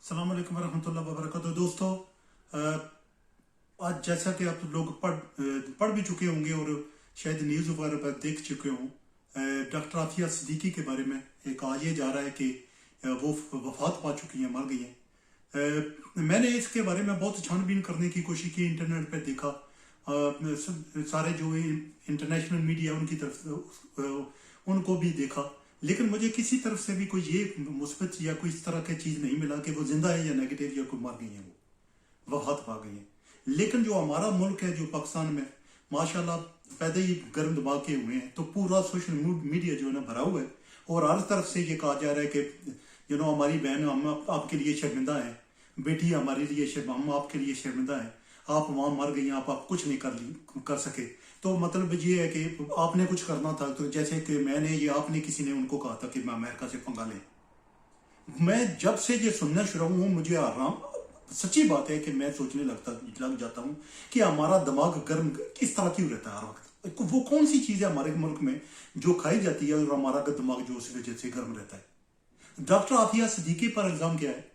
अस्सलाम वालेकुम वरहमतुल्लाहि वबरकातुहू। दोस्तों, आज जैसा कि आप लोग पढ़ भी चुके होंगे और शायद न्यूज़ वगैरह पर देख चुके हों, डॉक्टर आफिया सिद्दीकी के बारे में एक आज ये जा रहा है कि वो वफात पा चुकी हैं, मर गई हैं। मैंने इसके बारे में बहुत छानबीन करने की कोशिश की, इंटरनेट पे देखा, सारे जो इंटरनेशनल मीडिया उनकी तरफ उनको भी देखा, लेकिन मुझे किसी तरफ से भी कोई ये मुस्बत या कोई इस तरह की चीज़ नहीं मिला कि वो जिंदा है या नेगेटिव या कोई मर गई है, वो वफात पा गई है। लेकिन जो हमारा मुल्क है, जो पाकिस्तान में माशाल्लाह पैदा ही गर्म दिमाग के हुए हैं, तो पूरा सोशल मीडिया जो है ना भरा हुआ है और हर तरफ से ये कहा जा रहा है कि हमारी बहन, हम आपके लिए शर्मिंदा हैं, बेटी हमारे लिए हम आपके लिए शर्मिंदा हैं, आप वहाँ मर गई, आप कुछ नहीं कर सके। तो मतलब ये है कि आपने कुछ करना था। तो जैसे कि मैंने ये आपने किसी ने उनको कहा था कि मैं अमेरिका से पंगा लें। मैं जब से ये सुनना शुरू हूँ, मुझे आराम, सच्ची बात है कि मैं सोचने लग जाता हूँ कि हमारा दिमाग गर्म किस तरह क्यों रहता है हर वक्त। वो कौन सी चीज़ है हमारे मुल्क में जो खाई जाती है और हमारा दिमाग जो उस वजह से गर्म रहता है। डॉक्टर आफिया सिद्दीकी पर इल्ज़ाम क्या है?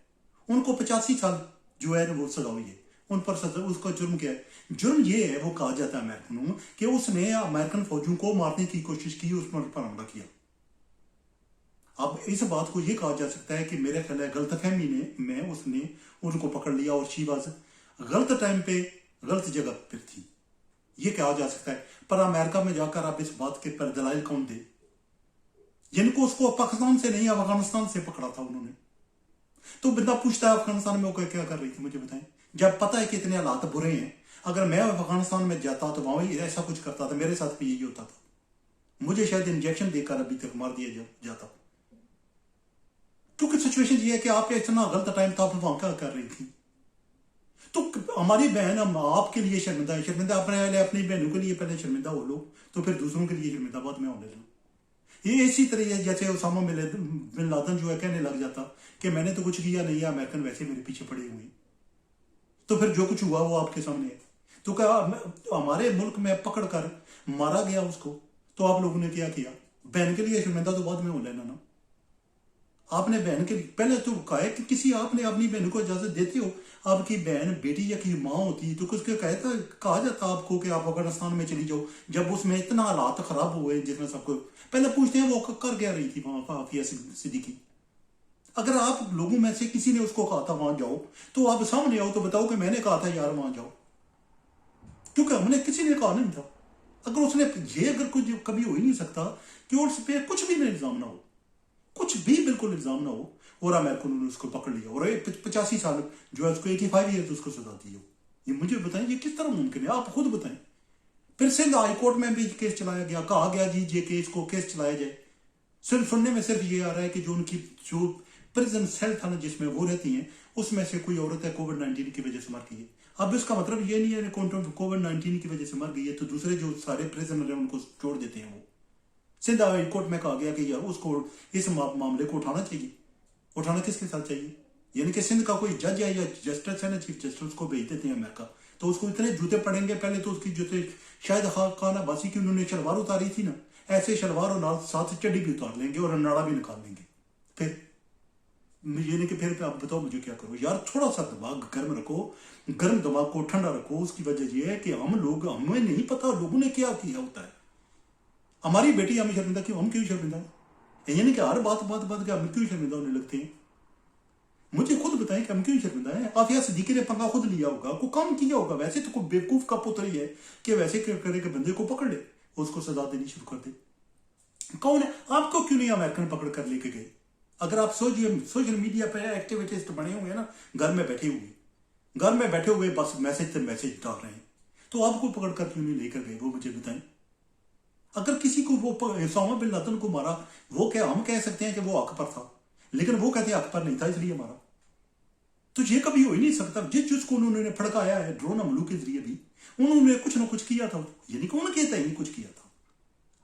उनको 85 साल जो है वो सजा हुई है, उन पर सजा। उसका जुर्म क्या है? जुर्म ये है, वो कहा जाता है अमेरिकनों कि उसने अमेरिकन फौजियों को मारने की कोशिश की, उस पर हमला किया। अब इस बात को ये कहा जा सकता है कि मेरे ख्याल है गलतफहमी में उसने उनको पकड़ लिया और शी बाज गलत टाइम पे गलत जगह पर थी, ये कहा जा सकता है। पर अमेरिका में जाकर आप इस बात के पर दलाइल कौन दे? जिनको उसको पाकिस्तान से नहीं, अफगानिस्तान से पकड़ा था उन्होंने। तो बंदा पूछता है अफगानिस्तान में वो क्या कर रही थी, मुझे बताएं। जब पता है कि इतने हालात बुरे हैं, अगर मैं अफगानिस्तान में जाता तो वहां ऐसा कुछ करता था, मेरे साथ भी यही होता था, मुझे शायद इंजेक्शन देकर अभी तक मार दिया जाता। क्योंकि सिचुएशन ये है कि आप इतना गलत टाइम था, आप वहां क्या कर रही थी? तो हमारी बहन, हम आपके लिए शर्मिंदा है। शर्मिंदा अपनी बहनों के लिए पहले शर्मिंदा हो लो, तो फिर दूसरों के लिए शर्मिंदा बाद में होने लो। ये इसी तरह जैसे उसामा बिन लादेन जो है कहने लग जाता कि मैंने तो कुछ किया नहीं है, अमेरिकन वैसे मेरे पीछे पड़े हुए, तो फिर जो कुछ हुआ वो आपके सामने है। तो क्या हमारे मुल्क में पकड़ कर मारा गया उसको, तो आप लोगों ने क्या किया? बहन के लिए शर्मिंदा तो बाद में हो लेना ना। आपने बहन के लिए पहले तो कहा है कि किसी आपने अपनी बहन को इजाजत देते हो, आपकी बहन बेटी या की माँ होती तो कुछ कहा जाता आपको कि आप अफगानिस्तान में चली जाओ, जब उसमें इतना हालात खराब हुए जिसमें सबको पहले पूछते हैं वो कर क्या रही थी वहां आफिया सिद्दीकी। अगर आप लोगों में से किसी ने उसको कहा था वहां जाओ, तो आप सामने आओ तो बताओ कि मैंने कहा था यार वहां जाओ, क्योंकि हमने किसी ने कहा नहीं था। अगर उसने ये अगर कुछ कभी हो ही नहीं सकता कि उस पर कुछ भी इल्जाम ना हो, कुछ भी बिल्कुल इल्जाम ना हो, और अमेरिकन ने उसको पकड़ लिया और 85 साल जो है उसको 85 ईयर्स उसको सजा दी हो। ये मुझे बताएं, ये किस तरह मुमकिन है? आप खुद बताएं। फिर सिंध हाई कोर्ट में भी केस चलाया गया, कहा गया जी ये केस चलाया जाए। सिर्फ सुनने में सिर्फ ये आ रहा है कि जो उनकी जो प्रिजन सेल था ना जिसमें वो रहती हैं, उसमें से कोई औरत है कोविड-19 की वजह से मर गई है। अब इसका मतलब ये नहीं है कोविड-19 की वजह से मर गई है तो दूसरे जो सारे प्रिजनर है उनको छोड़ देते हैं। वो सिंध हाई कोर्ट में कहा गया कि यार उसको इस मामले को उठाना चाहिए। उठाना किसके साथ चाहिए? यानी कि सिंध का कोई जज है या जस्टिस है ना, चीफ जस्टिस, को भेज देते हैं अमेरिका, तो उसको इतने जूते पड़ेंगे। पहले तो उसकी जूते शायद खान अब्बासी की उन्होंने शलवार उतारी थी ना, ऐसे शलवार और साथ चड्डी भी उतार लेंगे और नाड़ा भी निकाल लेंगे। फिर ये नहीं कि फिर आप बताओ मुझे क्या करो। यार थोड़ा सा दिमाग गर्म रखो, गर्म दिमाग को ठंडा रखो। उसकी वजह यह है कि हमें नहीं पता लोगों ने क्या किया होता है। हमारी बेटी हमें शर्मिंदा क्यों? हम क्यों शर्मिंदा है? यानी कि हर बात के हम क्यों शर्मिंदा होने लगते हैं? मुझे खुद बताएं कि हम क्यों शर्मिंदा है? आफिया सिद्दीकी ने पंगा खुद लिया होगा, को काम किया होगा। वैसे तो कोई बेवकूफ का पुत्र ही है कि वैसे करे के बंदे को पकड़ ले, उसको सजा देनी शुरू कर दे। कौन है? आपको क्यों नहीं अमेरिकन पकड़ कर लेके गए? अगर आप सोशल मीडिया पे एक्टिविटीज बने हुए हैं ना, घर में बैठे हुए बस मैसेज डाल रहे हैं, तो आपको पकड़ कर क्यों नहीं लेकर गए? वो मुझे बताएं। अगर किसी को वो उसामा बिन लादेन को मारा, वो क्या हम कह सकते हैं कि वो हक पर था, लेकिन वो कहते हैं हक पर नहीं था इसलिए मारा। तो ये कभी हो ही नहीं सकता। जिसको उन्होंने फड़काया है ड्रोन हमलों के जरिए भी, उन्होंने कुछ ना कुछ किया था। यानी कि उन्होंने कहता ही नहीं कुछ किया था।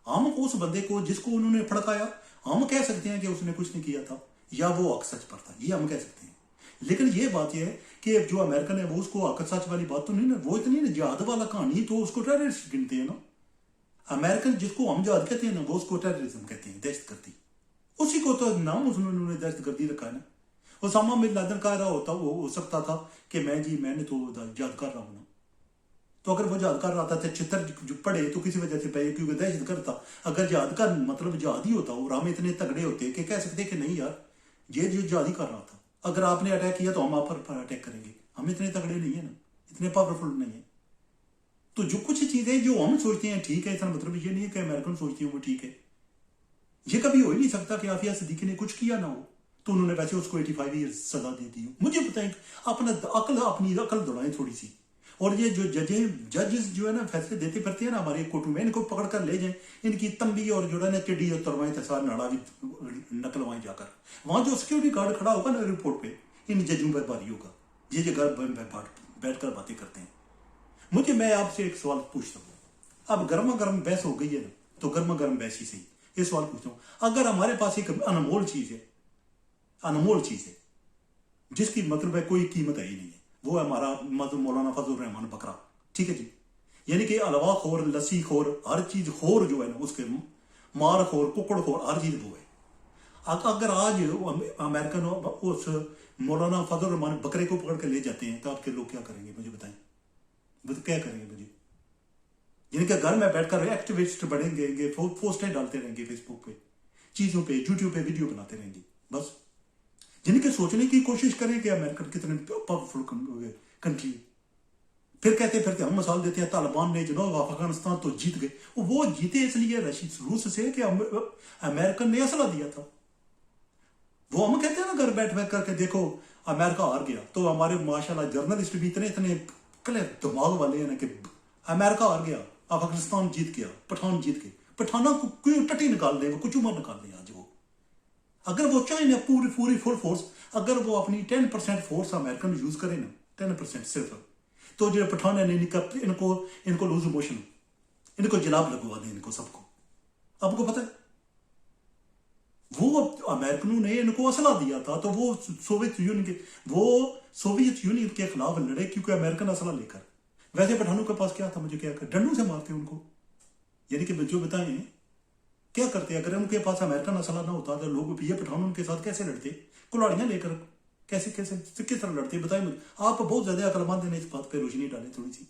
हम उस बंदे को जिसको उन्होंने फड़काया, हम कह सकते हैं कि उसने कुछ नहीं किया था या वो हक सच पर था, ये हम कह सकते हैं। लेकिन ये बात यह है कि जो अमेरिकन है वो उसको हक सच वाली बात तो नहीं ना, वो इतनी ना जिहाद वाला कहानी, तो उसको टेररिस्ट गिनते हैं ना। अमेरिकन जिसको हम जिहाद कहते हैं ना, वो उसको टेररिज्म कहते हैं, दहशतगर्दी। उसी को तो नाम उन्होंने दहशतगर्दी रखा है ना। ओसामा बिन लादेन कह रहा होता वो हो सकता था कि मैंने तो याद कर रहा हूँ ना, तो अगर वो याद कर रहा था तो चित्र जो पढ़े तो किसी वजह से पे, क्योंकि दहशत गर्द था। अगर याद का मतलब याद ही होता और हम इतने तगड़े होते कि कह सकते कि नहीं यार ये जो याद ही कर रहा था, अगर आपने अटैक किया तो हम आप पर अटैक करेंगे। हम इतने तगड़े नहीं है ना, इतने पावरफुल नहीं है। तो जो कुछ चीजें जो हम सोचते हैं ठीक है, इसका मतलब ये नहीं है कि अमेरिकन सोचते हैं वो ठीक है। ये कभी हो ही नहीं सकता कि आफिया सिद्दीकी ने कुछ किया ना हो तो उन्होंने वैसे उसको 85 ईयर्स सजा दे दी हो। मुझे बताएं, अपनी अकल दौड़ाएं थोड़ी सी। और ये जो जजेस जो है ना फैसले देते फिरते हैं ना हमारे कोर्टों में, इनको पकड़ कर ले जाएं, इनकी तंबी और जो है ना चिड़ी उतरवाएं, तसार नाड़ा भी नकलवाएं जाकर। वहां जो सिक्योरिटी गार्ड खड़ा होगा ना रिपोर्ट पे, इन जजों पर भारी होगा। ये जगह बैठ कर बातें करते हैं। मैं आपसे एक सवाल पूछता हूँ, अब गर्मा गर्म बहस हो गई है ना, तो गर्मा गर्म बहस ही सही। ये सवाल पूछता हूँ, अगर हमारे पास एक अनमोल चीज है जिसकी मतलब है कोई कीमत है ही नहीं है, वो है हमारा मौलाना फजल रहमान बकरा, ठीक है जी। यानी कि हलवा खोर, लस्सी खोर, हर चीज खोर जो है ना, उसके मार खोर, कुकड़ खोर, हर चीज वो है। अगर आज अमेरिकन उस मौलाना फजल रहमान बकरे को पकड़ कर ले जाते हैं तो आपके लोग क्या करेंगे मुझे बताएं, क्या करेंगे मुझे? यानी कि घर में बैठकर एक्टिविस्ट बढ़ेंगे, पोस्टें डालते रहेंगे फेसबुक पे, चीजों पे, यूट्यूब पे वीडियो बनाते रहेंगे बस। जिनके सोचने की कोशिश करें कि अमेरिकन कितने पावरफुल कंट्री। फिर कहते फिर हम मिसाल देते हैं तालिबान ने जो अफगानिस्तान तो जीत गए, वो जीते इसलिए रूस से कि अमेरिकन ने असला दिया था। वो हम कहते हैं ना घर बैठ करके देखो अमेरिका हार गया, तो हमारे माशाल्लाह जर्नलिस्ट भी इतने क्लियर दिमाग वाले हैं ना कि अमेरिका हार गया, अफगानिस्तान जीत गया, पठान जीत गए। पठाना को क्यों टटी निकाल दे, वो कुछ उम्र निकाल दे आज वो। अगर वो चाहे ना पूरी फुल फोर्स, अगर वो अपनी 10% फोर्स अमेरिकन यूज करे ना, 10% सिर्फ, तो जो पठान है इनको लूज मोशन, इनको जलाब लगवा दे इनको सबको। आपको पता है वो अमेरिकनों ने इनको असला दिया था, तो वो सोवियत यूनियन के खिलाफ लड़े क्योंकि अमेरिकन असला लेकर। वैसे पठानों के पास क्या था, मुझे क्या कर डंडों से मारते उनको। यानी कि जो बताएं क्या करते, अगर उनके पास अमेरिकन असला ना होता तो लोग ये पठान उनके साथ कैसे लड़ते, कुल्हाड़ियां लेकर कैसे कैसे किस तरह लड़ते बताएं मुझे। आप बहुत ज्यादा अकलमंद हैं, इस बात पे रोशनी डालें थोड़ी सी।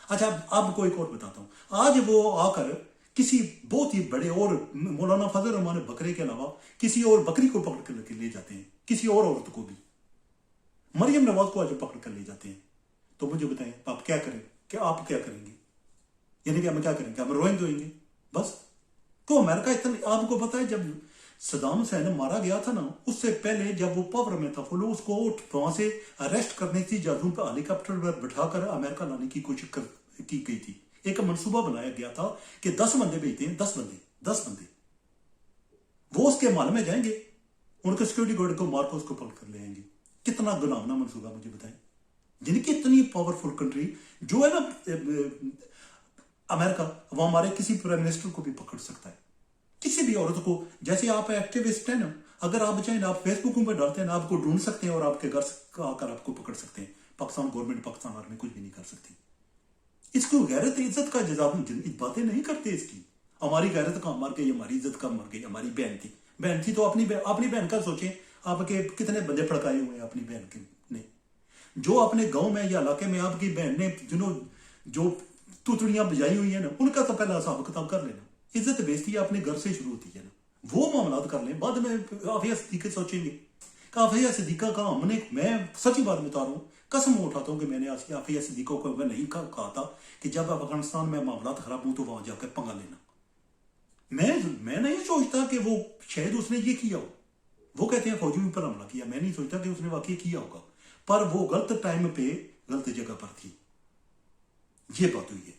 अच्छा अब कोई और बताता हूं। आज वो आकर किसी बहुत ही बड़े और मौलाना फजल रहमान बकरे के अलावा किसी और बकरी को पकड़ कर ले जाते हैं, किसी और औरत को भी, मरियम नवाज को आज पकड़ कर ले जाते हैं। तो मुझे बताएं आप क्या करें, क्या आप क्या करेंगे? यानी कि हम क्या करेंगे, हम रोएंगे बस। तो अमेरिका इतना, आपको पता है जब सदाम हुसैन मारा गया था ना, उससे पहले जब वो पावर में था, वो लोग उसको वहां से अरेस्ट करने की जहाजों पर हेलीकॉप्टर पर बैठाकर अमेरिका लाने की कोशिश की गई थी। एक मंसूबा बनाया गया था कि 10 बंदे भेजते हैं, 10 बंदे वो उसके माल में जाएंगे, उनके सिक्योरिटी गार्ड को मार कर उसको पकड़ कर ले आएंगे। कितना गुनामना मंसूबा मुझे बताएं। जिनकी इतनी पावरफुल कंट्री जो है ना अमेरिका, वो हमारे किसी प्राइम मिनिस्टर को भी पकड़ सकता है, किसी भी औरत को। जैसे आप एक्टिविस्ट है ना, अगर आप चाहें आप फेसबुक पर डालते हैं ना, आपको ढूंढ सकते हैं और आपके घर आकर आपको पकड़ सकते हैं। पाकिस्तान गवर्नमेंट, पाकिस्तान आर्मी कुछ भी नहीं कर सकती। इसको गैरत इज्जत का जवाब बातें नहीं करते इसकी। हमारी गैरत का मर गई, हमारी इज्जत का मर गई। हमारी बहन थी तो अपनी बहन का सोचें, आपके कितने बंदे फड़काए हुए हैं अपनी बहन के ने। जो अपने गांव में या इलाके में आपकी बहन ने जो तुतड़ियां बजाई हुई है ना, उनका तो पहला हिसाब किताब कर लेना। इज्जत बेइज्जती अपने घर से शुरू होती है ना, वो मामलात कर लें, बाद में आफिया सिद्दीकी सोचेंगे। आफिया सिद्दीका का मैं सच्ची बात बता रहा हूं, कसम उठाता हूं कि मैंने आफिया सिद्दीका को नहीं कहा था कि जब अफगानिस्तान में मामलात खराब हो तो वहां जाकर पंगा लेना। मैं नहीं सोचता कि वो शायद उसने ये किया हो। वो कहते हैं फौजियों पर हमला किया, मैं नहीं सोचता कि उसने वाकई किया होगा, पर वो गलत टाइम पे गलत जगह पर थी, ये बात हुई है।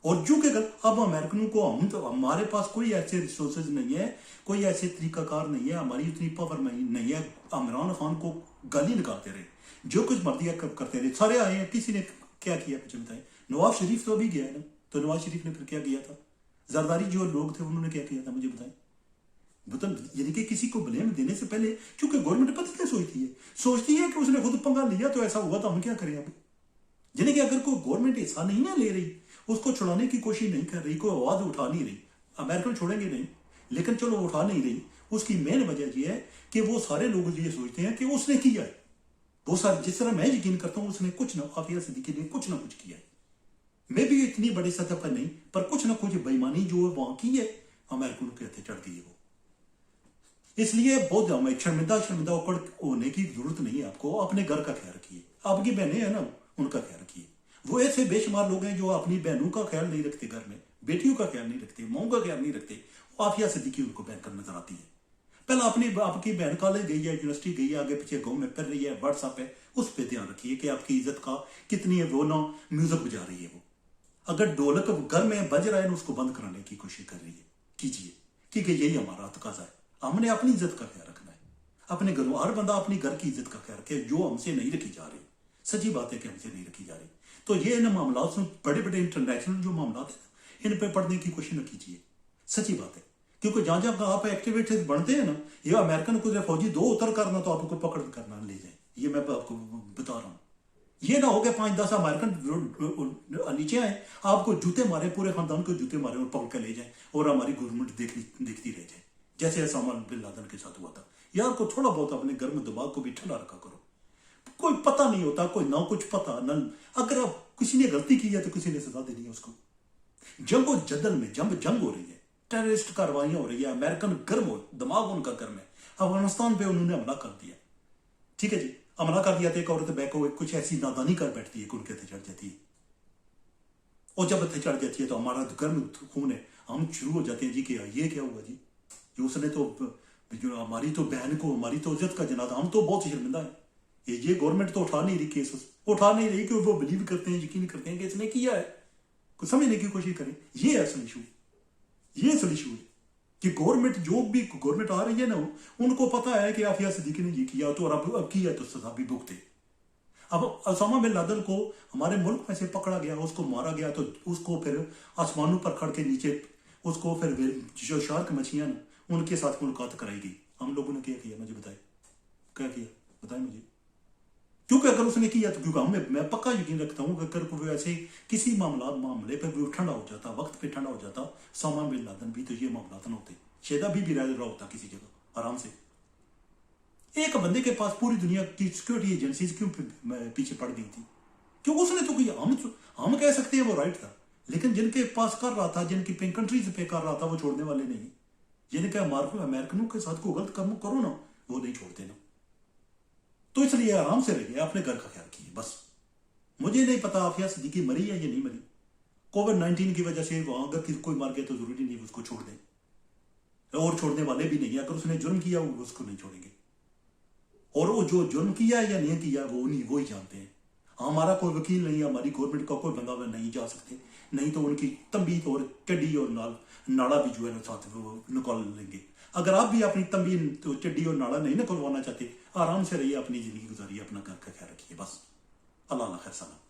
और जो कि अब अमेरिकनों को हमारे पास कोई ऐसे रिसोर्सेज नहीं है, कोई ऐसे तरीकाकार नहीं है, हमारी उतनी पावर नहीं है। इमरान खान को गाली निकालते रहे, जो कुछ मर्जी करते रहे, सारे आए हैं, किसी ने क्या किया मुझे बताएं। नवाज शरीफ तो अभी गया है ना, तो नवाज शरीफ ने फिर क्या किया था? जरदारी जो लोग थे उन्होंने क्या किया था मुझे बताएं। मतलब यानी कि किसी को ब्लेम देने से पहले, क्योंकि गवर्नमेंट पता क्या सोचती है कि उसने खुद पंगा लिया तो ऐसा हुआ, तो हम क्या करें अब? यानी कि अगर कोई गवर्नमेंट ऐसा नहीं ना ले रही, उसको छुड़ाने की कोशिश नहीं कर रही, कोई आवाज उठा नहीं रही, अमेरिकन छोड़ेंगे नहीं, लेकिन चलो उठा नहीं रही, उसकी मेन वजह यह है कि वो सारे लोग ये सोचते हैं कि उसने किया है। वो सारे, जिस तरह मैं यकीन करता हूं उसने कुछ ना, आफिया सिद्दीकी ने कुछ ना कुछ किया है। मैं भी इतनी बड़ी सतह पर नहीं, पर कुछ ना कुछ बेईमानी जो है वहां की है, अमेरिकन के हथे चढ़ गई है वो। इसलिए बहुत शर्मिंदा होने की जरूरत नहीं है आपको। अपने घर का ख्याल रखिए, आपकी बहनें हैं ना, उनका ख्याल रखिए। वो ऐसे बेशुमार लोग हैं जो अपनी बहनों का ख्याल नहीं रखते, घर में बेटियों का ख्याल नहीं रखते, माओ का ख्याल नहीं रखते। आफिया सिद्दीकी उनको बैंकर नजर आती है। पहले अपनी आपकी बहन कॉलेज गई है, यूनिवर्सिटी गई है, आगे पीछे गाँव में फिर रही है, व्हाट्सएप है, उस पर ध्यान रखिए कि आपकी इज्जत का कितनी है, वो ना म्यूजिक बजा रही है वो। अगर ढोलक घर में बज रहा है ना, उसको बंद कराने की कोशिश कर रही है, कीजिए, क्योंकि यही हमारा तकाजा है। हमने अपनी इज्जत का ख्याल रखना है, अपने घरों, हर बंदा अपनी घर की इज्जत का ख्याल रखे, जो हमसे नहीं रखी जा रही। सच्ची बात है कि हमसे नहीं रखी जा रही। तो ये इन मामला बड़े बड़े इंटरनेशनल जो मामला है इन पे पढ़ने की कोशिश न कीजिए, सच्ची बात है। क्योंकि जहां जहां आप एक्टिविटीज बनते हैं ना, ये अमेरिकन को फौजी दो उतर करना तो आपको पकड़ करना ले जाए, ये मैं आपको बता रहा हूं। ये ना हो गया 5-10 अमेरिकन नीचे आए, आपको जूते मारे, पूरे खानदान को जूते मारे और पकड़ कर ले जाए, और हमारी गवर्नमेंट देखती रह जाए, जैसे ओसामा बिन लादेन के साथ हुआ था। यार को थोड़ा बहुत अपने घर में दिमाग को भी ठंडा रखा करो। कोई पता नहीं होता, कोई ना कुछ पता न, अगर आप किसी ने गलती की है तो किसी ने सजा देनी है उसको। जंगो जदल में जंग हो रही है, टेररिस्ट कार्रवाइयां हो रही है, अमेरिकन गर्म हो, दिमाग उनका गर्म है। अफगानिस्तान पे उन्होंने हमला कर दिया, ठीक है जी, हमला कर दिया तो एक औरत बैक हो कुछ ऐसी नादानी कर बैठती है कि उनके हथे चढ़ जाती है, और जब हथे चढ़ जाती है तो हमारा गर्म खून है, हम शुरू हो जाते हैं जी कि ये क्या हुआ जी, उसने तो जो हमारी तो बहन को, हमारी तो इज्जत का जनाजा, हम तो बहुत शर्मिंदा है। ये गवर्नमेंट तो उठा नहीं रही केस, उठा नहीं रही, कि वो बिलीव करते हैं, यकीन करते हैं कि इसने किया है, कुछ समझने की कोशिश करें। ये असल इशू, ये असल इशू है कि गवर्नमेंट, जो भी गवर्नमेंट आ रही है ना, उनको पता है कि आफिया सिद्दीकी ने ये किया, तो अब किया तो सजा भी भुगते। अब ओसामा बिन लादेन को हमारे मुल्क में से पकड़ा गया, उसको मारा गया, तो उसको फिर आसमानों पर खड़ के नीचे उसको फिर जो शार्क मछलियां ना, उनके साथ मुलाकात कराई गई। हम लोगों ने क्या किया, मुझे बताए, क्या किया बताए मुझे। क्योंकि अगर उसने किया तो, क्योंकि मैं पक्का यकीन रखता हूं कि अगर कोई ऐसे किसी मामले पर भी ठंडा हो जाता, वक्त पे ठंडा हो जाता, ओसामा बिन लादेन भी, तो ये मामला न होते, शेदा भी रह रहा होता किसी जगह आराम से। एक बंदे के पास पूरी दुनिया की सिक्योरिटी एजेंसीज क्यों पीछे पड़ गई थी? क्योंकि उसने तो किया। हम कह सकते हैं वो राइट था, लेकिन जिनके पास कर रहा था, जिनकी कंट्रीज पे कर रहा था, वो छोड़ने वाले नहीं। जिनके अमेरिकनों के साथ को गलत कर्म करो ना, वो नहीं छोड़ते ना। तो इसलिए आराम से रहिए, अपने घर का ख्याल कीजिए बस। मुझे नहीं पता आफिया सिद्दीकी मरी है या नहीं मरी। कोविड-19 की वजह से वहां अगर कोई मार गया तो जरूरी नहीं उसको छोड़ दें, और छोड़ने वाले भी नहीं। अगर उसने जुर्म किया वो उसको नहीं छोड़ेंगे, और वो जो जुर्म किया या नहीं किया वो ही जानते हैं। हमारा कोई वकील नहीं, हमारी गवर्नमेंट का कोई बंदा नहीं जा सकते, नहीं तो उनकी तंबी और चड्डी और नाड़ा भी जो है साथ वो निकाल लेंगे। अगर आप भी अपनी तंबी तो चड्डी और नाड़ा नहीं निकलवाना चाहते, आराम से रहिए, अपनी जिंदगी गुजारिए, अपना घर का ख्याल रखिए बस। अल्लाह खैर सलाम।